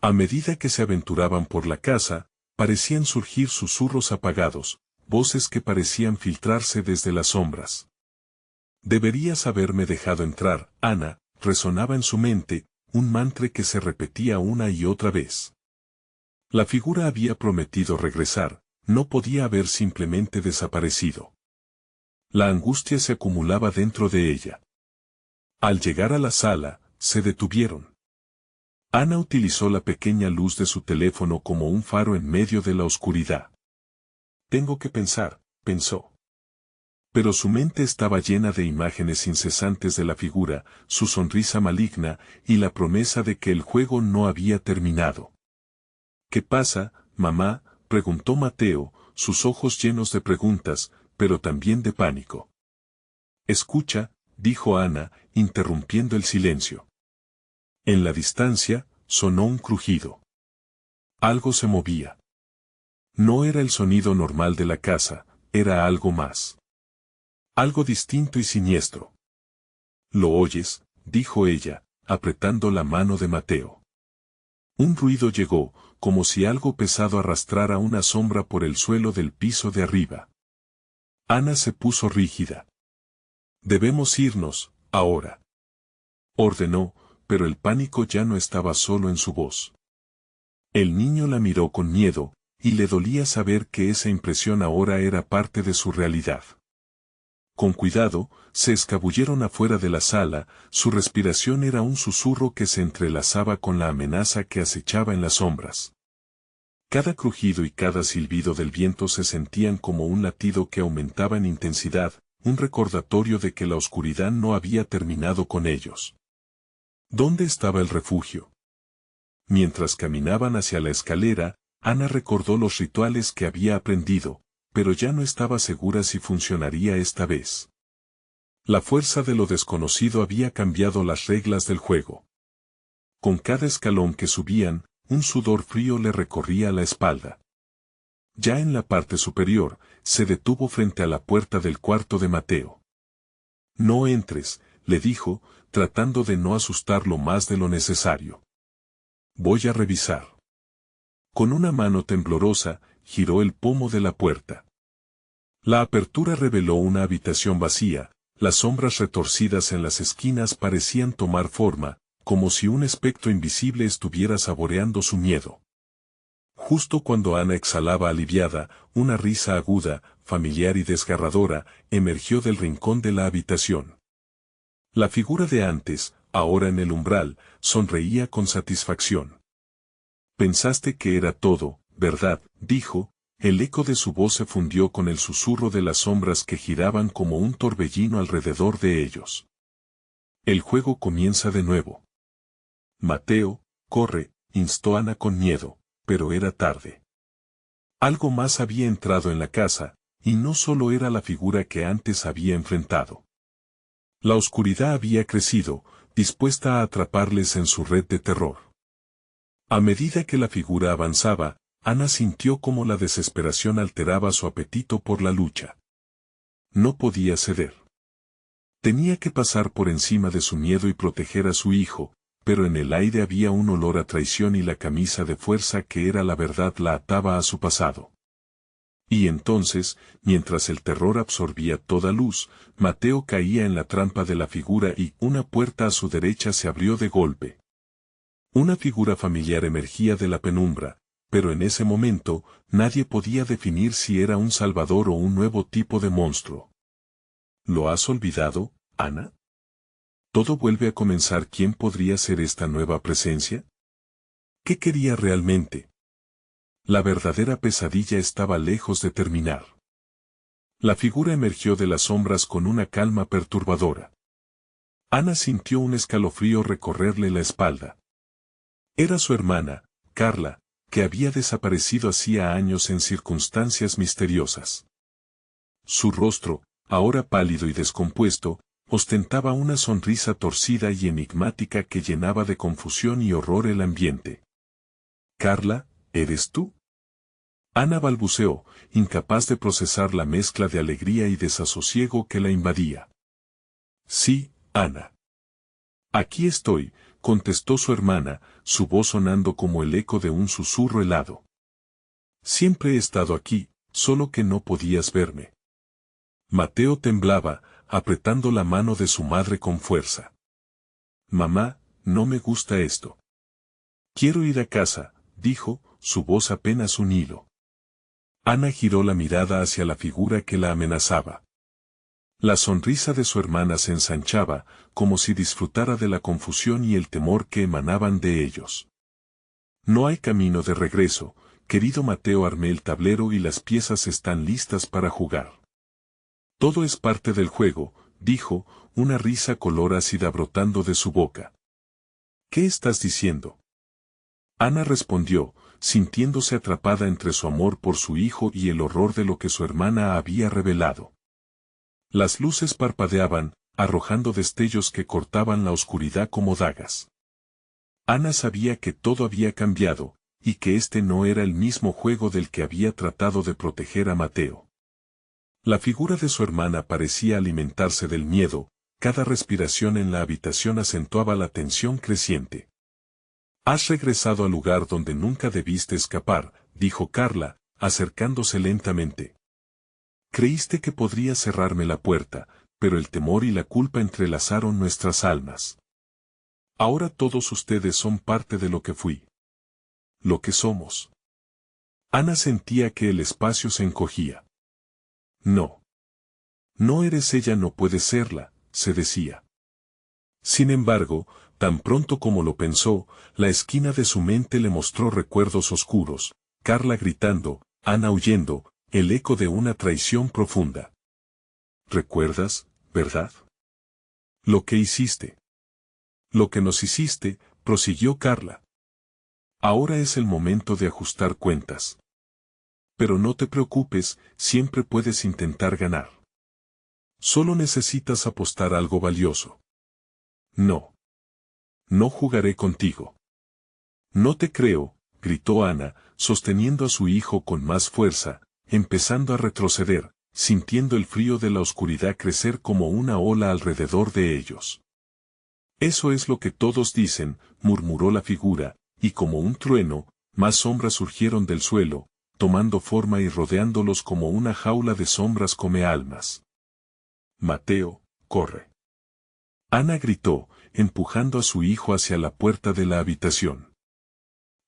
A medida que se aventuraban por la casa, parecían surgir susurros apagados, voces que parecían filtrarse desde las sombras. Deberías haberme dejado entrar, Ana, resonaba en su mente, un mantra que se repetía una y otra vez. La figura había prometido regresar, no podía haber simplemente desaparecido. La angustia se acumulaba dentro de ella. Al llegar a la sala, se detuvieron. Ana utilizó la pequeña luz de su teléfono como un faro en medio de la oscuridad. Tengo que pensar, pensó. Pero su mente estaba llena de imágenes incesantes de la figura, su sonrisa maligna, y la promesa de que el juego no había terminado. ¿Qué pasa, mamá?, preguntó Mateo, sus ojos llenos de preguntas, pero también de pánico. Escucha, dijo Ana, interrumpiendo el silencio. En la distancia, sonó un crujido. Algo se movía. No era el sonido normal de la casa, era algo más. Algo distinto y siniestro. ¿Lo oyes?, dijo ella, apretando la mano de Mateo. Un ruido llegó, como si algo pesado arrastrara una sombra por el suelo del piso de arriba. Ana se puso rígida. Debemos irnos, ahora. Ordenó, pero el pánico ya no estaba solo en su voz. El niño la miró con miedo, y le dolía saber que esa impresión ahora era parte de su realidad. Con cuidado, se escabulleron afuera de la sala, su respiración era un susurro que se entrelazaba con la amenaza que acechaba en las sombras. Cada crujido y cada silbido del viento se sentían como un latido que aumentaba en intensidad, un recordatorio de que la oscuridad no había terminado con ellos. ¿Dónde estaba el refugio? Mientras caminaban hacia la escalera, Ana recordó los rituales que había aprendido, pero ya no estaba segura si funcionaría esta vez. La fuerza de lo desconocido había cambiado las reglas del juego. Con cada escalón que subían, un sudor frío le recorría la espalda. Ya en la parte superior, se detuvo frente a la puerta del cuarto de Mateo. No entres, le dijo, tratando de no asustarlo más de lo necesario. Voy a revisar. Con una mano temblorosa, giró el pomo de la puerta. La apertura reveló una habitación vacía, las sombras retorcidas en las esquinas parecían tomar forma, como si un espectro invisible estuviera saboreando su miedo. Justo cuando Ana exhalaba aliviada, una risa aguda, familiar y desgarradora, emergió del rincón de la habitación. La figura de antes, ahora en el umbral, sonreía con satisfacción. Pensaste que era todo, ¿verdad?, dijo. El eco de su voz se fundió con el susurro de las sombras que giraban como un torbellino alrededor de ellos. El juego comienza de nuevo. Mateo, corre, instó Ana con miedo, pero era tarde. Algo más había entrado en la casa, y no solo era la figura que antes había enfrentado. La oscuridad había crecido, dispuesta a atraparles en su red de terror. A medida que la figura avanzaba, Ana sintió cómo la desesperación alteraba su apetito por la lucha. No podía ceder. Tenía que pasar por encima de su miedo y proteger a su hijo, pero en el aire había un olor a traición y la camisa de fuerza que era la verdad la ataba a su pasado. Y entonces, mientras el terror absorbía toda luz, Mateo caía en la trampa de la figura y una puerta a su derecha se abrió de golpe. Una figura familiar emergía de la penumbra, pero en ese momento, nadie podía definir si era un salvador o un nuevo tipo de monstruo. ¿Lo has olvidado, Ana? Todo vuelve a comenzar. ¿Quién podría ser esta nueva presencia? ¿Qué quería realmente? La verdadera pesadilla estaba lejos de terminar. La figura emergió de las sombras con una calma perturbadora. Ana sintió un escalofrío recorrerle la espalda. Era su hermana, Carla, que había desaparecido hacía años en circunstancias misteriosas. Su rostro, ahora pálido y descompuesto, ostentaba una sonrisa torcida y enigmática que llenaba de confusión y horror el ambiente. Carla, ¿eres tú? Ana balbuceó, incapaz de procesar la mezcla de alegría y desasosiego que la invadía. Sí, Ana. Aquí estoy, contestó su hermana, su voz sonando como el eco de un susurro helado. Siempre he estado aquí, solo que no podías verme. Mateo temblaba, apretando la mano de su madre con fuerza. Mamá, no me gusta esto. Quiero ir a casa, dijo, su voz apenas un hilo. Ana giró la mirada hacia la figura que la amenazaba. La sonrisa de su hermana se ensanchaba, como si disfrutara de la confusión y el temor que emanaban de ellos. No hay camino de regreso, querido Mateo. Armé el tablero y las piezas están listas para jugar. Todo es parte del juego, dijo, una risa color ácida brotando de su boca. ¿Qué estás diciendo? Ana respondió, sintiéndose atrapada entre su amor por su hijo y el horror de lo que su hermana había revelado. Las luces parpadeaban, arrojando destellos que cortaban la oscuridad como dagas. Ana sabía que todo había cambiado, y que este no era el mismo juego del que había tratado de proteger a Mateo. La figura de su hermana parecía alimentarse del miedo, cada respiración en la habitación acentuaba la tensión creciente. Has regresado al lugar donde nunca debiste escapar, dijo Carla, acercándose lentamente. Creíste que podrías cerrarme la puerta, pero el temor y la culpa entrelazaron nuestras almas. Ahora todos ustedes son parte de lo que fui. Lo que somos. Ana sentía que el espacio se encogía. No. No eres ella, no puedes serla, se decía. Sin embargo, tan pronto como lo pensó, la esquina de su mente le mostró recuerdos oscuros, Carla gritando, Ana huyendo, el eco de una traición profunda. ¿Recuerdas, verdad? Lo que hiciste. Lo que nos hiciste, prosiguió Carla. Ahora es el momento de ajustar cuentas. Pero no te preocupes, siempre puedes intentar ganar. Solo necesitas apostar algo valioso. No. No jugaré contigo. No te creo, gritó Ana, sosteniendo a su hijo con más fuerza, empezando a retroceder, sintiendo el frío de la oscuridad crecer como una ola alrededor de ellos. Eso es lo que todos dicen, murmuró la figura, y como un trueno, más sombras surgieron del suelo, tomando forma y rodeándolos como una jaula de sombras come almas. Mateo, corre. Ana gritó, empujando a su hijo hacia la puerta de la habitación.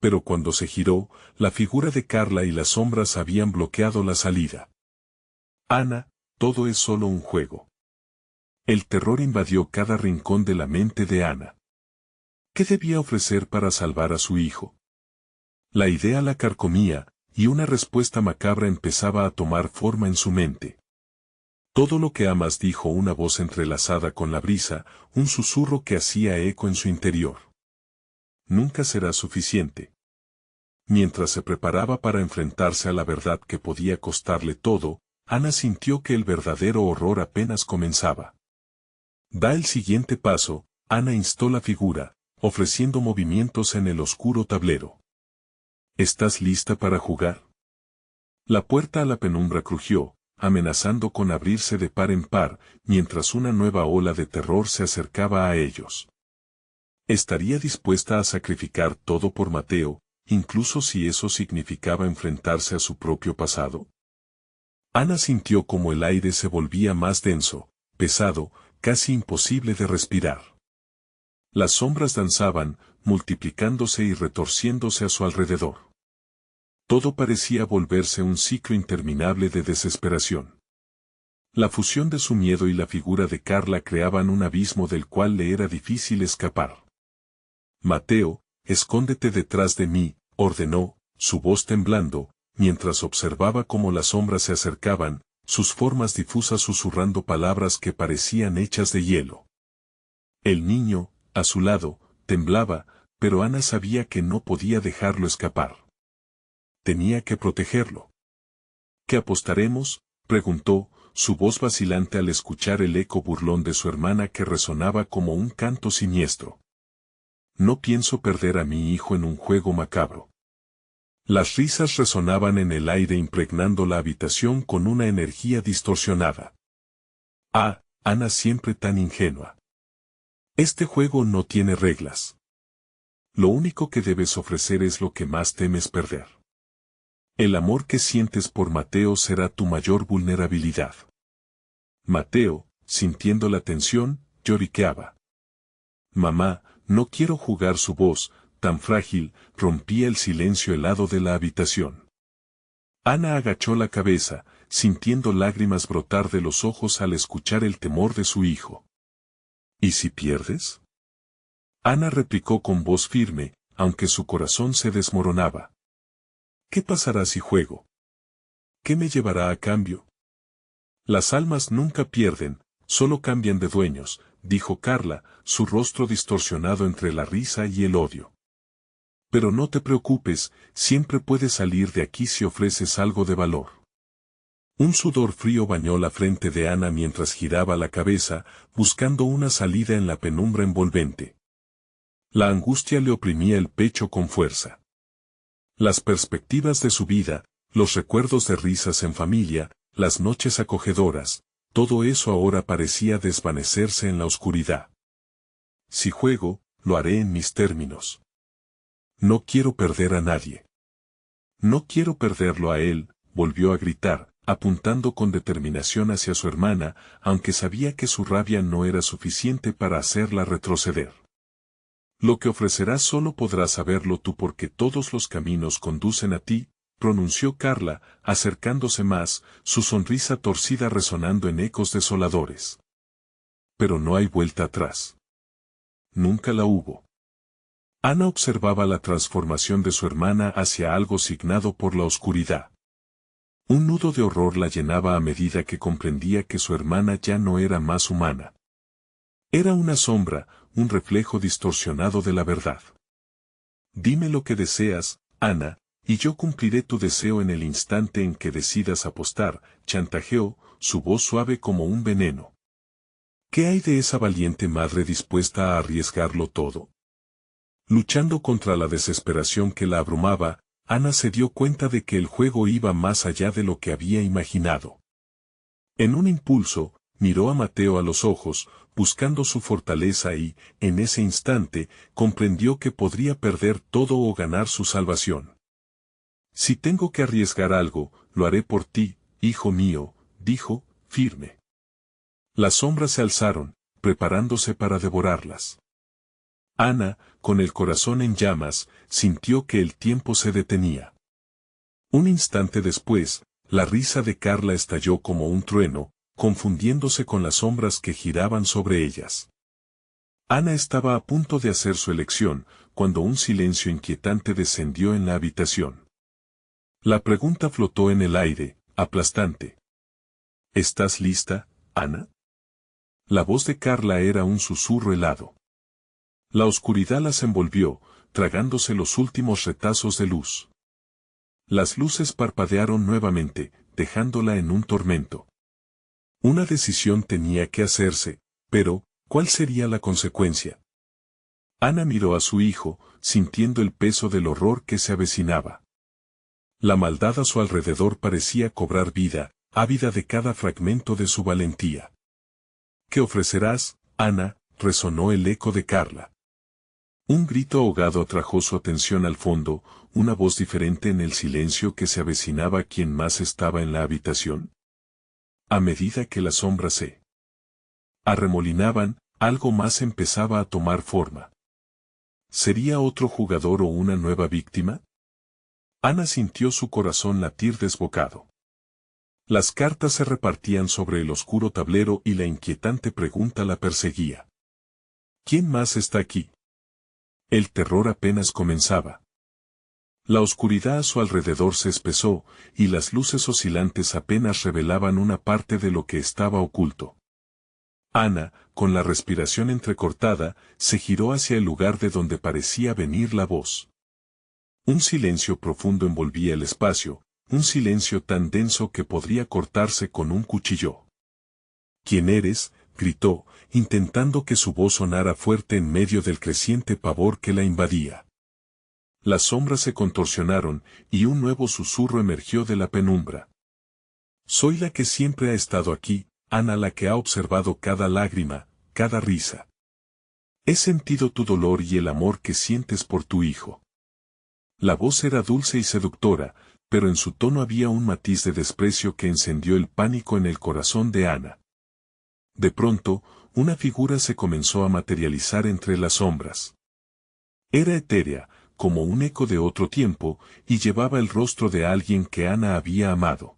Pero cuando se giró, la figura de Carla y las sombras habían bloqueado la salida. Ana, todo es solo un juego. El terror invadió cada rincón de la mente de Ana. ¿Qué debía ofrecer para salvar a su hijo? La idea la carcomía, y una respuesta macabra empezaba a tomar forma en su mente. Todo lo que amas, dijo una voz entrelazada con la brisa, un susurro que hacía eco en su interior. Nunca será suficiente. Mientras se preparaba para enfrentarse a la verdad que podía costarle todo, Ana sintió que el verdadero horror apenas comenzaba. Da el siguiente paso, Ana instó la figura, ofreciendo movimientos en el oscuro tablero. ¿Estás lista para jugar? La puerta a la penumbra crujió, amenazando con abrirse de par en par, mientras una nueva ola de terror se acercaba a ellos. Estaría dispuesta a sacrificar todo por Mateo, incluso si eso significaba enfrentarse a su propio pasado. Ana sintió como el aire se volvía más denso, pesado, casi imposible de respirar. Las sombras danzaban, multiplicándose y retorciéndose a su alrededor. Todo parecía volverse un ciclo interminable de desesperación. La fusión de su miedo y la figura de Carla creaban un abismo del cual le era difícil escapar. Mateo, escóndete detrás de mí, ordenó, su voz temblando, mientras observaba cómo las sombras se acercaban, sus formas difusas susurrando palabras que parecían hechas de hielo. El niño, a su lado, temblaba, pero Ana sabía que no podía dejarlo escapar. Tenía que protegerlo. ¿Qué apostaremos?, preguntó, su voz vacilante al escuchar el eco burlón de su hermana que resonaba como un canto siniestro. No pienso perder a mi hijo en un juego macabro. Las risas resonaban en el aire impregnando la habitación con una energía distorsionada. Ah, Ana siempre tan ingenua. Este juego no tiene reglas. Lo único que debes ofrecer es lo que más temes perder. El amor que sientes por Mateo será tu mayor vulnerabilidad. Mateo, sintiendo la tensión, lloriqueaba. Mamá, no quiero jugar. Su voz, tan frágil, rompía el silencio helado de la habitación. Ana agachó la cabeza, sintiendo lágrimas brotar de los ojos al escuchar el temor de su hijo. ¿Y si pierdes? Ana replicó con voz firme, aunque su corazón se desmoronaba. ¿Qué pasará si juego? ¿Qué me llevará a cambio? Las almas nunca pierden, solo cambian de dueños, dijo Carla, su rostro distorsionado entre la risa y el odio. Pero no te preocupes, siempre puedes salir de aquí si ofreces algo de valor. Un sudor frío bañó la frente de Ana mientras giraba la cabeza, buscando una salida en la penumbra envolvente. La angustia le oprimía el pecho con fuerza. Las perspectivas de su vida, los recuerdos de risas en familia, las noches acogedoras, todo eso ahora parecía desvanecerse en la oscuridad. Si juego, lo haré en mis términos. No quiero perder a nadie. No quiero perderlo a él, volvió a gritar, apuntando con determinación hacia su hermana, aunque sabía que su rabia no era suficiente para hacerla retroceder. Lo que ofrecerás solo podrás saberlo tú porque todos los caminos conducen a ti, pronunció Carla, acercándose más, su sonrisa torcida resonando en ecos desoladores. Pero no hay vuelta atrás. Nunca la hubo. Ana observaba la transformación de su hermana hacia algo signado por la oscuridad. Un nudo de horror la llenaba a medida que comprendía que su hermana ya no era más humana. Era una sombra, un reflejo distorsionado de la verdad. Dime lo que deseas, Ana, y yo cumpliré tu deseo en el instante en que decidas apostar, chantajeó, su voz suave como un veneno. ¿Qué hay de esa valiente madre dispuesta a arriesgarlo todo? Luchando contra la desesperación que la abrumaba, Ana se dio cuenta de que el juego iba más allá de lo que había imaginado. En un impulso, miró a Mateo a los ojos, buscando su fortaleza y, en ese instante, comprendió que podría perder todo o ganar su salvación. Si tengo que arriesgar algo, lo haré por ti, hijo mío, dijo, firme. Las sombras se alzaron, preparándose para devorarlas. Ana, con el corazón en llamas, sintió que el tiempo se detenía. Un instante después, la risa de Carla estalló como un trueno, confundiéndose con las sombras que giraban sobre ellas. Ana estaba a punto de hacer su elección, cuando un silencio inquietante descendió en la habitación. La pregunta flotó en el aire, aplastante. ¿Estás lista, Ana? La voz de Carla era un susurro helado. La oscuridad las envolvió, tragándose los últimos retazos de luz. Las luces parpadearon nuevamente, dejándola en un tormento. Una decisión tenía que hacerse, pero, ¿cuál sería la consecuencia? Ana miró a su hijo, sintiendo el peso del horror que se avecinaba. La maldad a su alrededor parecía cobrar vida, ávida de cada fragmento de su valentía. ¿Qué ofrecerás, Ana?, resonó el eco de Carla. Un grito ahogado atrajo su atención al fondo, una voz diferente en el silencio que se avecinaba. ¿Quién más estaba en la habitación? A medida que las sombras se arremolinaban, algo más empezaba a tomar forma. ¿Sería otro jugador o una nueva víctima? Ana sintió su corazón latir desbocado. Las cartas se repartían sobre el oscuro tablero y la inquietante pregunta la perseguía. ¿Quién más está aquí? El terror apenas comenzaba. La oscuridad a su alrededor se espesó, y las luces oscilantes apenas revelaban una parte de lo que estaba oculto. Ana, con la respiración entrecortada, se giró hacia el lugar de donde parecía venir la voz. Un silencio profundo envolvía el espacio, un silencio tan denso que podría cortarse con un cuchillo. ¿Quién eres?, gritó, intentando que su voz sonara fuerte en medio del creciente pavor que la invadía. Las sombras se contorsionaron, y un nuevo susurro emergió de la penumbra. Soy la que siempre ha estado aquí, Ana, la que ha observado cada lágrima, cada risa. He sentido tu dolor y el amor que sientes por tu hijo. La voz era dulce y seductora, pero en su tono había un matiz de desprecio que encendió el pánico en el corazón de Ana. De pronto, una figura se comenzó a materializar entre las sombras. Era etérea, como un eco de otro tiempo, y llevaba el rostro de alguien que Ana había amado.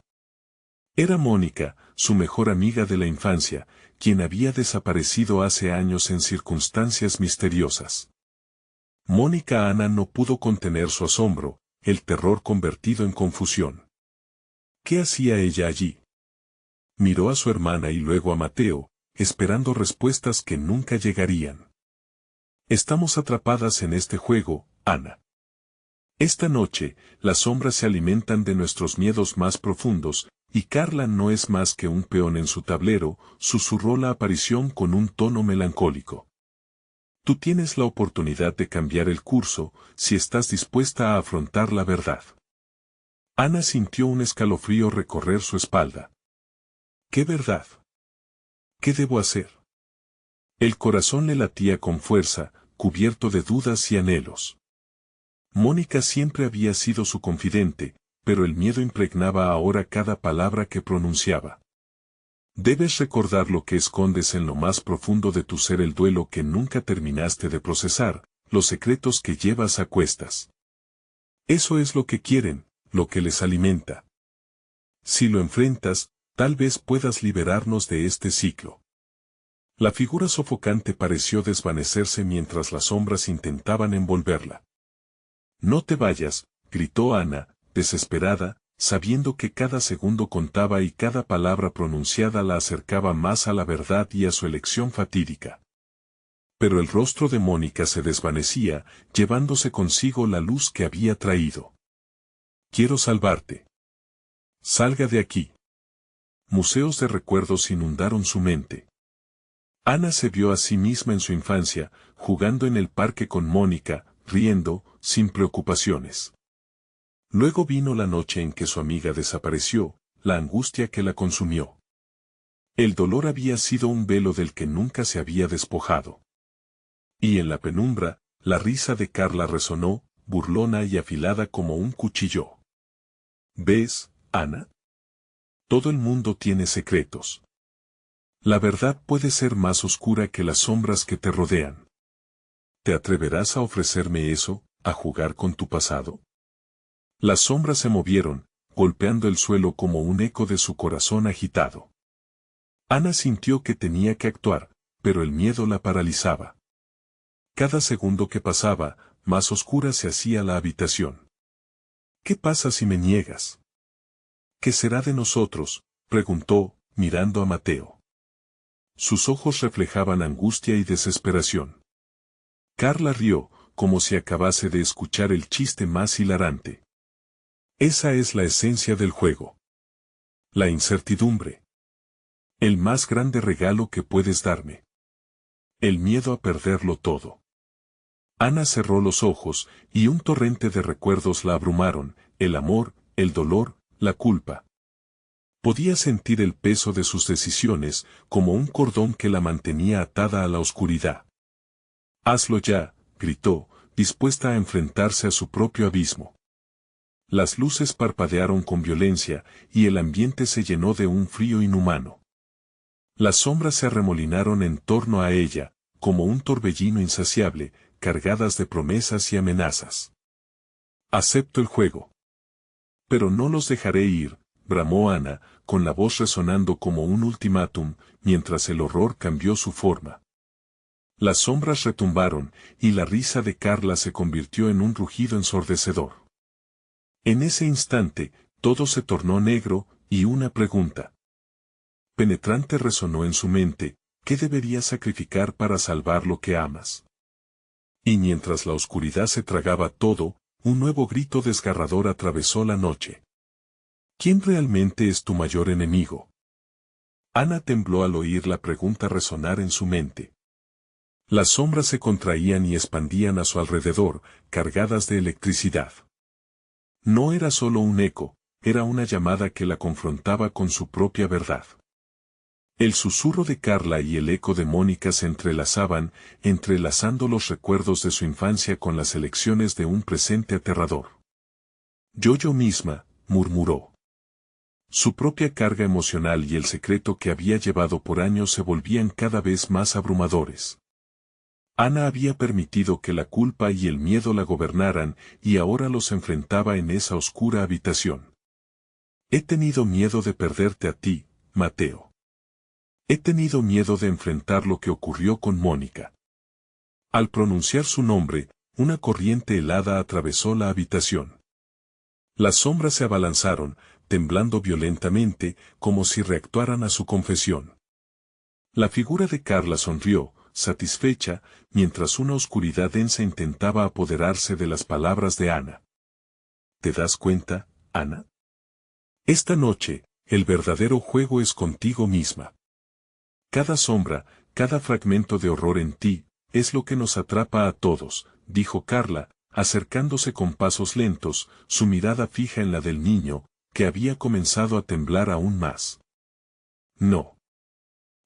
Era Mónica, su mejor amiga de la infancia, quien había desaparecido hace años en circunstancias misteriosas. Mónica. Ana no pudo contener su asombro, el terror convertido en confusión. ¿Qué hacía ella allí? Miró a su hermana y luego a Mateo, esperando respuestas que nunca llegarían. Estamos atrapadas en este juego, Ana. Esta noche, las sombras se alimentan de nuestros miedos más profundos, y Carla no es más que un peón en su tablero, susurró la aparición con un tono melancólico. Tú tienes la oportunidad de cambiar el curso, si estás dispuesta a afrontar la verdad. Ana sintió un escalofrío recorrer su espalda. ¿Qué verdad? ¿Qué debo hacer? El corazón le latía con fuerza, cubierto de dudas y anhelos. Mónica siempre había sido su confidente, pero el miedo impregnaba ahora cada palabra que pronunciaba. Debes recordar lo que escondes en lo más profundo de tu ser, el duelo que nunca terminaste de procesar, los secretos que llevas a cuestas. Eso es lo que quieren, lo que les alimenta. Si lo enfrentas, tal vez puedas liberarnos de este ciclo. La figura sofocante pareció desvanecerse mientras las sombras intentaban envolverla. No te vayas, gritó Ana, desesperada, sabiendo que cada segundo contaba y cada palabra pronunciada la acercaba más a la verdad y a su elección fatídica. Pero el rostro de Mónica se desvanecía, llevándose consigo la luz que había traído. Quiero salvarte. Salga de aquí. Museos de recuerdos inundaron su mente. Ana se vio a sí misma en su infancia, jugando en el parque con Mónica, riendo, sin preocupaciones. Luego vino la noche en que su amiga desapareció, la angustia que la consumió. El dolor había sido un velo del que nunca se había despojado. Y en la penumbra, la risa de Carla resonó, burlona y afilada como un cuchillo. ¿Ves, Ana? Todo el mundo tiene secretos. La verdad puede ser más oscura que las sombras que te rodean. ¿Te atreverás a ofrecerme eso, a jugar con tu pasado? Las sombras se movieron, golpeando el suelo como un eco de su corazón agitado. Ana sintió que tenía que actuar, pero el miedo la paralizaba. Cada segundo que pasaba, más oscura se hacía la habitación. ¿Qué pasa si me niegas? ¿Qué será de nosotros?, preguntó, mirando a Mateo. Sus ojos reflejaban angustia y desesperación. Carla rió, como si acabase de escuchar el chiste más hilarante. Esa es la esencia del juego. La incertidumbre. El más grande regalo que puedes darme. El miedo a perderlo todo. Ana cerró los ojos, y un torrente de recuerdos la abrumaron, el amor, el dolor, la culpa. Podía sentir el peso de sus decisiones, como un cordón que la mantenía atada a la oscuridad. Hazlo ya, gritó, dispuesta a enfrentarse a su propio abismo. Las luces parpadearon con violencia, y el ambiente se llenó de un frío inhumano. Las sombras se arremolinaron en torno a ella, como un torbellino insaciable, cargadas de promesas y amenazas. Acepto el juego. Pero no los dejaré ir, bramó Ana, con la voz resonando como un ultimátum, mientras el horror cambió su forma. Las sombras retumbaron, y la risa de Carla se convirtió en un rugido ensordecedor. En ese instante, todo se tornó negro, y una pregunta penetrante resonó en su mente: ¿qué deberías sacrificar para salvar lo que amas? Y mientras la oscuridad se tragaba todo, un nuevo grito desgarrador atravesó la noche. ¿Quién realmente es tu mayor enemigo? Ana tembló al oír la pregunta resonar en su mente. Las sombras se contraían y expandían a su alrededor, cargadas de electricidad. No era solo un eco, era una llamada que la confrontaba con su propia verdad. El susurro de Carla y el eco de Mónica se entrelazaban, entrelazando los recuerdos de su infancia con las elecciones de un presente aterrador. Yo misma, murmuró. Su propia carga emocional y el secreto que había llevado por años se volvían cada vez más abrumadores. Ana había permitido que la culpa y el miedo la gobernaran, y ahora los enfrentaba en esa oscura habitación. He tenido miedo de perderte a ti, Mateo. He tenido miedo de enfrentar lo que ocurrió con Mónica. Al pronunciar su nombre, una corriente helada atravesó la habitación. Las sombras se abalanzaron, temblando violentamente, como si reactuaran a su confesión. La figura de Carla sonrió, satisfecha, mientras una oscuridad densa intentaba apoderarse de las palabras de Ana. ¿Te das cuenta, Ana? Esta noche, el verdadero juego es contigo misma. Cada sombra, cada fragmento de horror en ti, es lo que nos atrapa a todos, dijo Carla, acercándose con pasos lentos, su mirada fija en la del niño, que había comenzado a temblar aún más. No.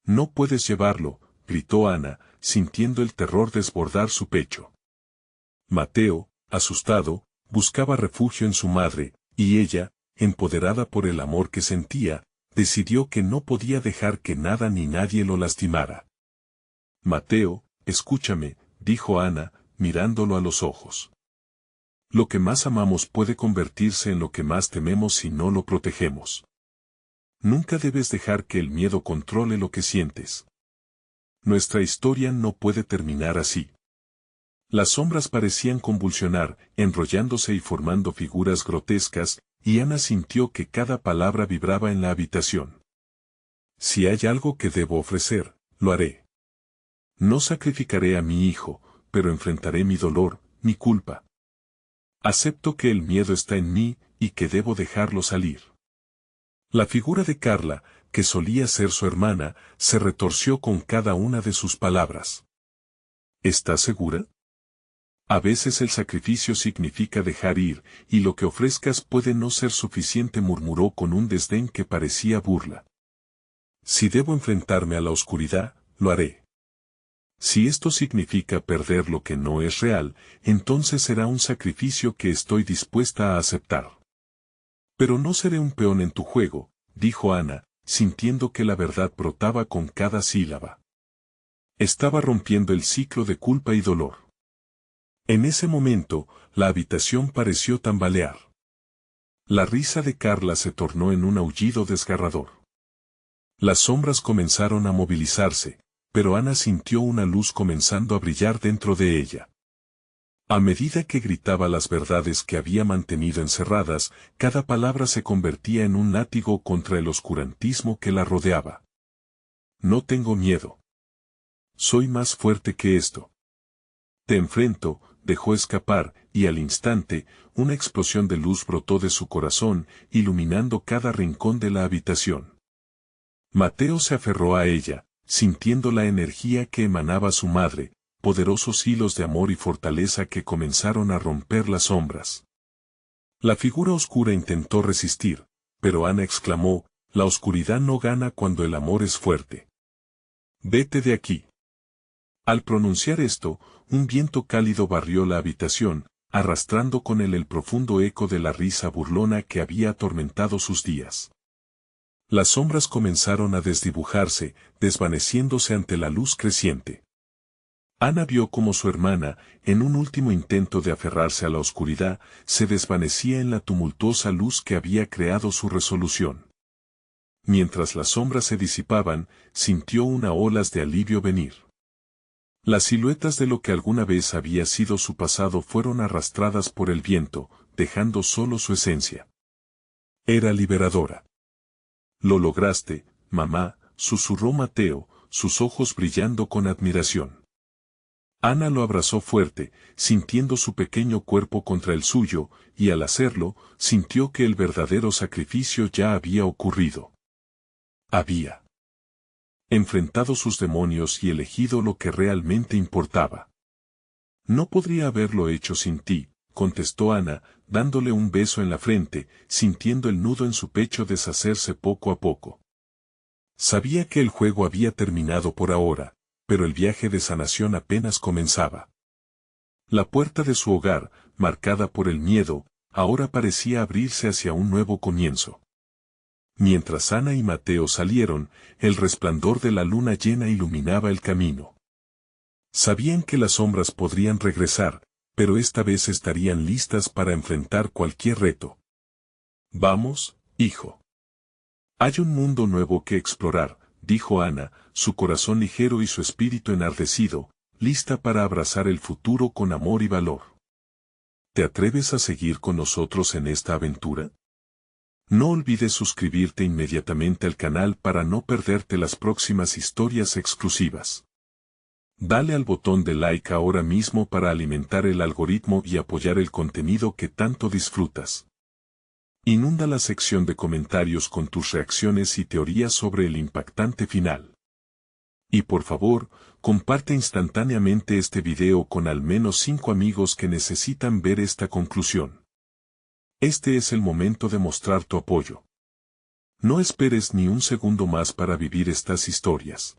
No puedes llevarlo, gritó Ana, sintiendo el terror desbordar su pecho. Mateo, asustado, buscaba refugio en su madre, y ella, empoderada por el amor que sentía, decidió que no podía dejar que nada ni nadie lo lastimara. Mateo, escúchame, dijo Ana, mirándolo a los ojos. Lo que más amamos puede convertirse en lo que más tememos si no lo protegemos. Nunca debes dejar que el miedo controle lo que sientes. Nuestra historia no puede terminar así. Las sombras parecían convulsionar, enrollándose y formando figuras grotescas, y Ana sintió que cada palabra vibraba en la habitación. Si hay algo que debo ofrecer, lo haré. No sacrificaré a mi hijo, pero enfrentaré mi dolor, mi culpa. Acepto que el miedo está en mí, y que debo dejarlo salir. La figura de Carla, que solía ser su hermana, se retorció con cada una de sus palabras. ¿Estás segura? A veces el sacrificio significa dejar ir, y lo que ofrezcas puede no ser suficiente, murmuró con un desdén que parecía burla. Si debo enfrentarme a la oscuridad, lo haré. Si esto significa perder lo que no es real, entonces será un sacrificio que estoy dispuesta a aceptar. Pero no seré un peón en tu juego, dijo Ana, sintiendo que la verdad brotaba con cada sílaba. Estaba rompiendo el ciclo de culpa y dolor. En ese momento, la habitación pareció tambalear. La risa de Carla se tornó en un aullido desgarrador. Las sombras comenzaron a movilizarse, pero Ana sintió una luz comenzando a brillar dentro de ella. A medida que gritaba las verdades que había mantenido encerradas, cada palabra se convertía en un látigo contra el oscurantismo que la rodeaba. No tengo miedo. Soy más fuerte que esto. Te enfrento, dejó escapar, y al instante, una explosión de luz brotó de su corazón, iluminando cada rincón de la habitación. Mateo se aferró a ella, sintiendo la energía que emanaba su madre, poderosos hilos de amor y fortaleza que comenzaron a romper las sombras. La figura oscura intentó resistir, pero Ana exclamó: la oscuridad no gana cuando el amor es fuerte. Vete de aquí. Al pronunciar esto, un viento cálido barrió la habitación, arrastrando con él el profundo eco de la risa burlona que había atormentado sus días. Las sombras comenzaron a desdibujarse, desvaneciéndose ante la luz creciente. Ana vio cómo su hermana, en un último intento de aferrarse a la oscuridad, se desvanecía en la tumultuosa luz que había creado su resolución. Mientras las sombras se disipaban, sintió una olas de alivio venir. Las siluetas de lo que alguna vez había sido su pasado fueron arrastradas por el viento, dejando solo su esencia. Era liberadora. Lo lograste, mamá, susurró Mateo, sus ojos brillando con admiración. Ana lo abrazó fuerte, sintiendo su pequeño cuerpo contra el suyo, y al hacerlo, sintió que el verdadero sacrificio ya había ocurrido. Había enfrentado sus demonios y elegido lo que realmente importaba. No podría haberlo hecho sin ti, contestó Ana, dándole un beso en la frente, sintiendo el nudo en su pecho deshacerse poco a poco. Sabía que el juego había terminado por ahora, pero el viaje de sanación apenas comenzaba. La puerta de su hogar, marcada por el miedo, ahora parecía abrirse hacia un nuevo comienzo. Mientras Ana y Mateo salieron, el resplandor de la luna llena iluminaba el camino. Sabían que las sombras podrían regresar, pero esta vez estarían listas para enfrentar cualquier reto. Vamos, hijo. Hay un mundo nuevo que explorar, dijo Ana, su corazón ligero y su espíritu enardecido, lista para abrazar el futuro con amor y valor. ¿Te atreves a seguir con nosotros en esta aventura? No olvides suscribirte inmediatamente al canal para no perderte las próximas historias exclusivas. Dale al botón de like ahora mismo para alimentar el algoritmo y apoyar el contenido que tanto disfrutas. Inunda la sección de comentarios con tus reacciones y teorías sobre el impactante final. Y por favor, comparte instantáneamente este video con al menos 5 amigos que necesitan ver esta conclusión. Este es el momento de mostrar tu apoyo. No esperes ni un segundo más para vivir estas historias.